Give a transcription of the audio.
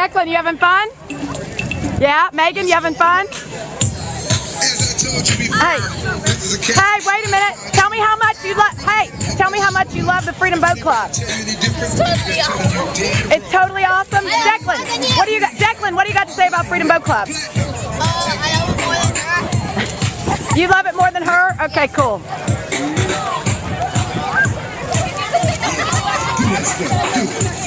Declan, you having fun? Yeah, Megan, you having fun? Hey, wait a minute. Tell me how much you love. Hey, tell me how much you love the Freedom Boat Club. It's totally awesome. It's totally awesome. Declan, what do you got? Declan, what do you got to say about Freedom Boat Club? I love it more than her. You love it more than her? Okay, cool. Do